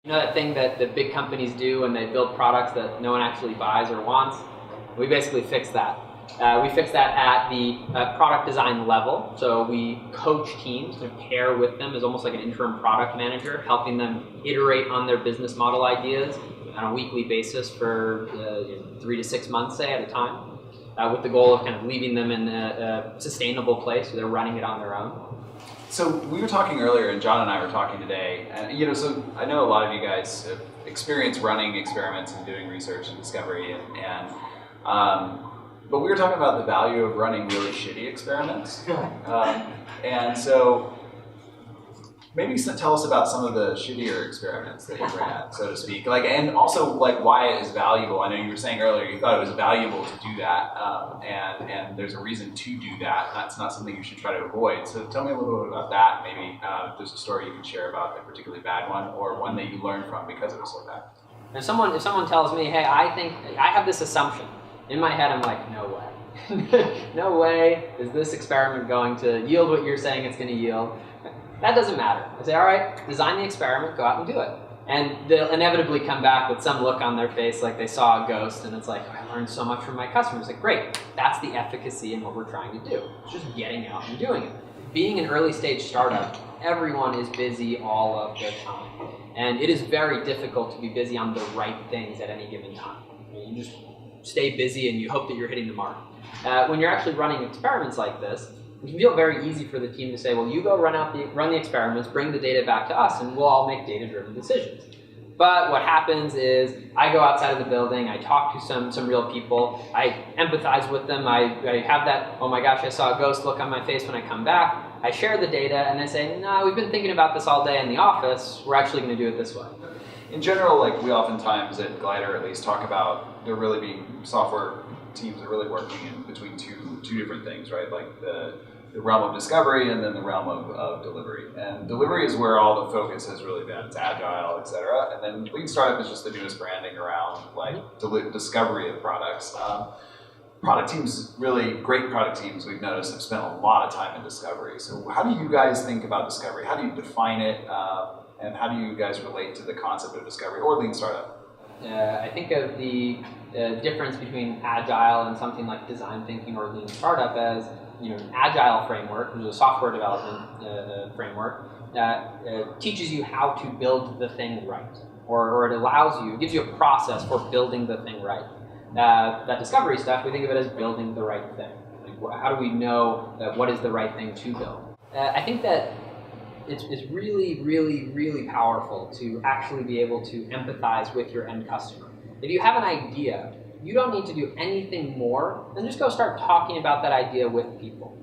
You know that thing that the big companies do when they build products that no one actually buys or wants? We basically fix that. We fix that at the product design level. So we coach teams to pair with them as almost like an interim product manager, helping them iterate on their business model ideas on a weekly basis for 3 to 6 months, say, at a time, with the goal of kind of leaving them in a sustainable place so they're running it on their own. So we were talking earlier, and John and I were talking today, and so I know a lot of you guys have experienced running experiments and doing research and discovery, but we were talking about the value of running really shitty experiments. And so maybe tell us about some of the shittier experiments that you ran, so to speak, and also why it is valuable. I know you were saying earlier you thought it was valuable to do that, and there's a reason to do that. That's not something you should try to avoid. So tell me a little bit about that. Maybe if there's a story you can share about a particularly bad one, or one that you learned from because it was so bad. If someone tells me, hey, I think I have this assumption, in my head I'm like, no way. No way is this experiment going to yield what you're saying it's going to yield. That doesn't matter. I say, all right, design the experiment, go out and do it. And they'll inevitably come back with some look on their face like they saw a ghost, and it's like, oh, I learned so much from my customers. Like, great, that's the efficacy in what we're trying to do. It's just getting out and doing it. Being an early stage startup, everyone is busy all of the time. And it is very difficult to be busy on the right things at any given time. You just stay busy and you hope that you're hitting the mark. When you're actually running experiments like this, it can feel very easy for the team to say, well, you go run the experiments, bring the data back to us, and we'll all make data-driven decisions. But what happens is I go outside of the building, I talk to some real people, I empathize with them, I have that, oh my gosh, I saw a ghost look on my face when I come back, I share the data, and they say, no, we've been thinking about this all day in the office, we're actually going to do it this way. In general, we oftentimes at GLIDR at least talk about there really being software teams are really working in between two different things, right? Like the realm of discovery and then the realm of delivery. And delivery is where all the focus has really been. It's agile, et cetera. And then Lean Startup is just the newest branding around discovery of products. Product teams, really great product teams, we've noticed, have spent a lot of time in discovery. So how do you guys think about discovery? How do you define it? And how do you guys relate to the concept of discovery or Lean Startup? I think of the difference between agile and something like design thinking or Lean Startup as an agile framework, which is a software development framework that teaches you how to build the thing right, or it gives you a process for building the thing right. That discovery stuff, we think of it as building the right thing. How do we know what is the right thing to build? I think that it's really, really, really powerful to actually be able to empathize with your end customer. If you have an idea, you don't need to do anything more than just go start talking about that idea with people.